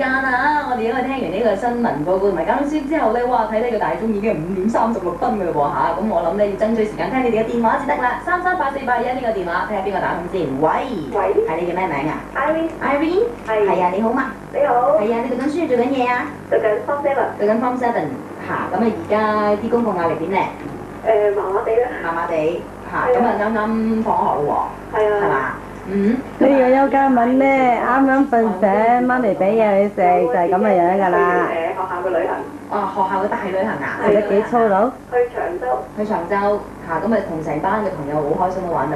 間啊！我哋因為聽完呢個新聞報告同埋交通消息之後咧，哇！睇呢個大鐘已經係5:36嘅嘞喎嚇，咁我諗咧要爭取時間聽你哋嘅電話至得啦。338481呢個電話，睇下邊個打通先。喂，係你叫咩名啊 ？Irene， 係啊，你好嘛？你好。係啊，你讀緊書做緊嘢啊？讀緊 Form 7。讀緊 Form 7嚇，咁啊而家啲功課壓力點咧？麻麻地啦。麻麻地嚇，咁啊啱啱放學咯喎。係啊。係嘛？呢個休假文咧，啱啱瞓醒，媽咪俾嘢你食，就係咁嘅樣㗎啦。學校嘅旅行。哦，學校嘅大旅行啊？去得幾粗魯？去長洲。去長洲嚇，咁啊同成班嘅朋友好開心咁玩㗎。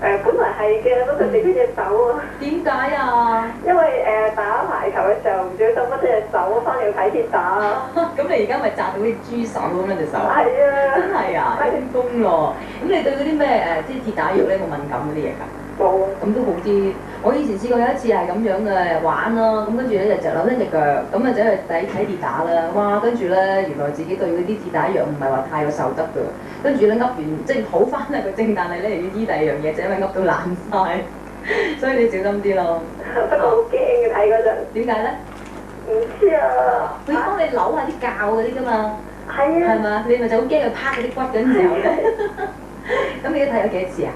本來係嘅，不過跌咗隻手啊。點解啊？因為打排球嘅時候唔小心mất咗隻手，翻嚟要睇跌打。咁你而家咪扎到啲豬手咁樣隻手？係啊。真係啊，陰功咯。咁你對嗰啲咩即係鐵打藥咧冇敏感嗰啲嘢㗎？冇。咁都好啲。我以前試過有一次係咁樣嘅玩咯，咁跟住咧就扭親隻腳，咁啊走去睇跌打啦。哇！跟住咧原來自己對嗰啲鐵打藥唔係話太有受得㗎。跟住咧噏完即係好翻啦個症，但係咧又要醫第二樣嘢，就因為噏到爛晒，所以你小心啲咯。不過好驚嘅睇嗰陣。點解咧？唔知啊。佢幫你扭下啲教嗰啲㗎嘛。係啊。係嘛？你咪就好驚佢拍嗰啲骨嗰陣時候咧。咁你都睇咗幾多次啊？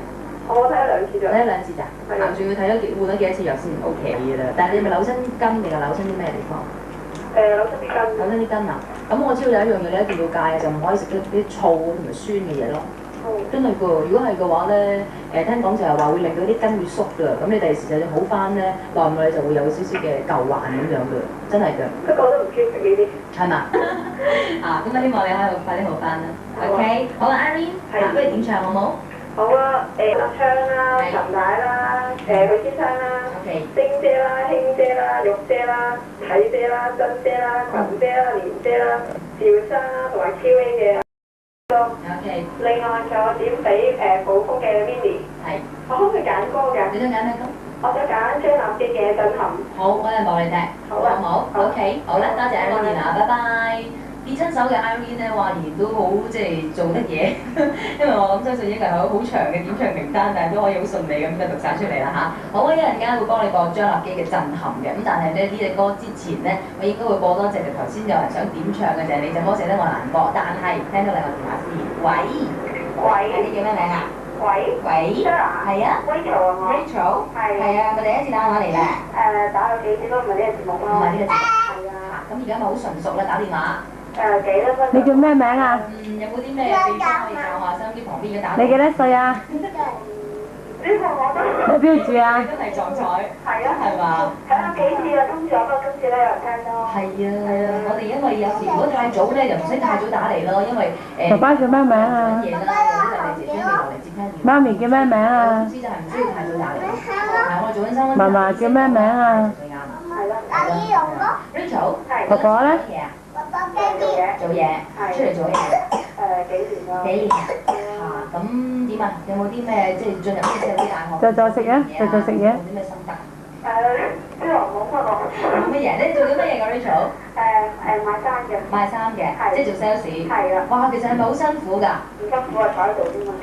我睇咗2次咋。睇咗2次咋？係啊。仲要睇咗換咗幾多次藥先 OK 嘅啦。但係你咪扭親筋定係扭親啲咩地方？扭親啲筋。扭親啲筋啊！咁我知道有一樣嘢你一定要戒嘅，就唔可以食啲醋同埋酸嘅嘢咯。真係㗎！如果係嘅話咧，聽講就係話會令到啲筋會縮㗎。咁你第時就好翻咧，耐唔耐就會有少少嘅舊患咁樣㗎。真係㗎。不過我都唔中意食呢啲。係嘛？啊，咁啊希望你可以快啲好翻啦。OK， 好啊 Irene，不如點唱好冇？好啊，立昌啦，陳太啦，許先生啦，丁姐啦，興姐啦，玉姐啦，睇姐啦，珍姐啦，群姐啦，蓮姐啦，趙生啦，同埋 QA 嘅。OK。另外仲有點俾寶福嘅 Minnie。係。我可唔可以揀歌㗎？你想揀咩歌？我想揀張立基嘅《震撼》。好，我哋望你聽。好啊。好冇 ？OK， 好啦，多謝 Irene 啊，拜拜。跌親手嘅 Irene 咧，話仍然都好即係做得嘢，因為我諗相信應該係好長嘅點唱名單，但係都可以好順利咁就讀晒出嚟啦嚇。好啊，一陣間會幫你播張立基嘅《震撼》嘅，咁但係咧呢隻歌之前咧，我應該會播多隻頭先有人想點唱嘅就係你隻歌寫得我難過，但係聽到兩個電話先。喂，你叫咩名啊？喂，係啊 ，Rachel， 係啊，咪第一次打電話嚟咧？打咗幾次都唔係呢個節目咯。唔係呢個節目。係啊。咁而家咪好純熟啦，打電話。幾多分？你叫咩名啊？有冇啲咩地方可以教下收音機旁邊嘅打？你幾多歲啊？呢個我都。你標注啊？真係撞彩。係啊。係嘛？睇咗幾次啦，今次我都今次咧有人聽咯。係啊，我哋因為有時如果太早咧，就唔使太早打嚟咯，因為爸爸叫咩名啊？嘢啦，有啲就嚟姐姐未落嚟接聽電話。媽咪叫咩名啊？總之就係唔需要太早打嚟。係我做緊新聞。嫲嫲叫咩名啊？最啱啊。係啦。Rachel。婆婆咧？做嘢。出嚟做嘢。幾年咯。幾年啊？嚇，咁點啊？有冇啲咩即係進入呢個社會大學？就食啊！就食嘢。有啲咩心得？朱紅冇乜我。乜嘢？你做緊乜嘢㗎 Rachel？賣衫嘅。賣衫嘅，即係做 sales。係啊。哇，其實係咪好辛苦㗎？唔辛苦啊，坐喺度啫嘛。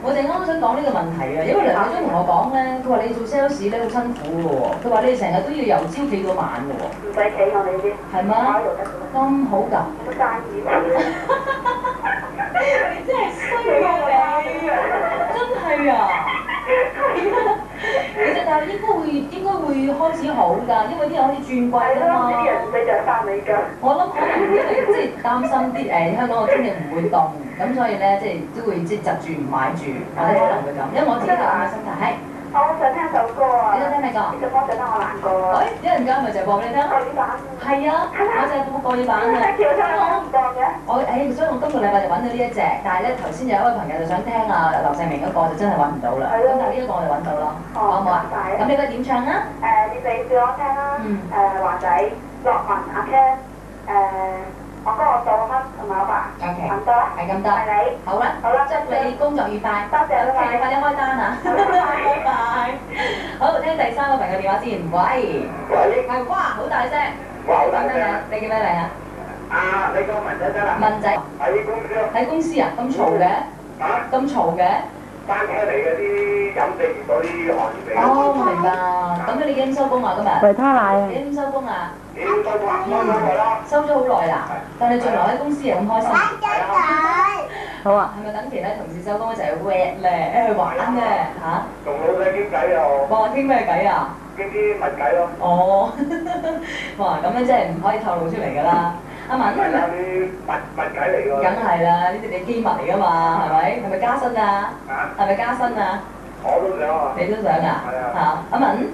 我哋啱啱想講呢個問題啊，因為梁繼忠同我講咧，佢話你做 sales 咧好辛苦嘅喎，佢話你成日都要由朝企到晚嘅喎。唔使企我哋呢啲。係嗎？坐喺度得㗎啦。咁好㗎？好生意。你真係衰啊你！真係啊！其實但係應該會開始好㗎，因為啲人開始轉季啦嘛。啲人唔使着衫你㗎。我諗可能因為即係擔心啲香港嘅天氣唔會凍，咁所以咧即係都會即係窒住唔買住，或者可能會咁，因為我自己就咁嘅心態。係。我想聽首歌啊！你想聽咩歌？呢隻歌寫得我難過啊！一陣間咪就係播俾你聽。國語版。係啊，我就係播國語版啊。條聲我都唔當嘅。所以我今個禮拜就揾到呢一隻，但係咧頭先有一位朋友就想聽啊劉世明嗰個，就真係揾唔到啦。咁但係呢一個我哋揾到咯，好唔好啊？咁你不如點唱啊？你俾俾我聽啦。華仔、樂文、阿 Ken， 我哥我做乜同埋我爸。OK。咁多啦。係咁多。係你。好啦。好啦。祝你工作愉快。多謝啦。OK，快啲開單啊！拜拜。好，聽第三個朋友電話先。喂。哇，好大聲。哇，好大聲。你叫咩名啊？你個文仔得啦。文仔。喺公司。喺公司啊？咁嘈嘅？咁嘈嘅？翻車嚟嗰啲飲食業嗰啲行業嚟。哦，我明白。咁你幾點收工啊？今日？維他奶啊幾！點收工啊？幾點收工啊？收咗耐啦。收咗好耐啦。但你仲留喺公司又咁開心。好啊！係咪等其他同事收工一齊去 wet 咧，一齊去玩嘅嚇？同老細傾偈啊！哇，傾咩偈啊？傾啲密偈咯。哦，哇，咁樣真係唔可以透露出嚟㗎啦。阿文，係啦，啲密偈嚟㗎。梗係啦，呢啲你機密嚟㗎嘛，係咪？係咪加薪啊？係咪加薪啊？我都想啊。你都想啊？係啊。嚇，阿文。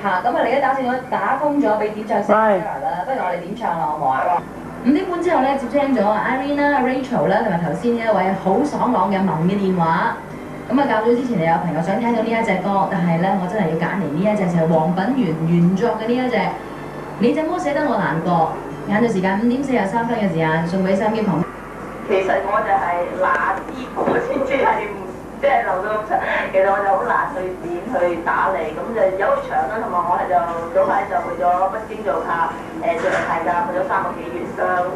嚇，咁啊，你而家打通咗俾點唱 Sarah 啦，不如我哋點唱啦，好唔好啊？5點半之後咧，接聽咗 Irene 啦、Rachel 啦，同埋頭先呢一位好爽朗嘅文嘅電話。咁啊，較早之前有朋友想聽到呢一隻歌，但係咧，我真係要揀嚟呢一隻就係黃品源原作嘅呢一隻。你怎麼捨得我難過？晏晝時間5點43分嘅時間，送俾收音機旁。其實我就係哪知我先知係即係留到咁長，其實我就好難去點去打理，咁就有個場啦，同埋我係就早排就去咗北京做下做太監，去咗3個幾月啦，咁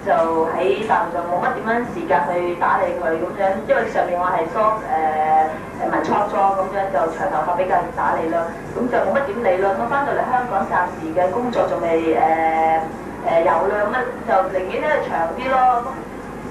就喺大陸就冇乜點樣時間去打理佢咁樣，因為上面我係梳文創裝咁樣，就長頭髮比較易打理啦，咁就冇乜點理啦。咁翻到嚟香港暫時嘅工作仲未有啦，咁就寧願咧長啲咯。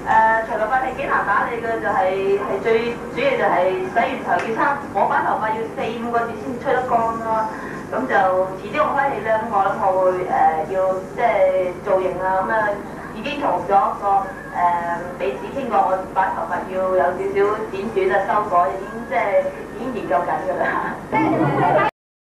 長頭髮係幾難打理嘅，就係最主要就係洗完頭要我班頭髮要4、5個字先吹得乾啦。咁就遲啲我開戲咧，咁我諗我會要即係造型啊，咁啊已經同咗個鼻子傾過，我把頭髮要有少少剪短啊修改，已經研究緊㗎啦。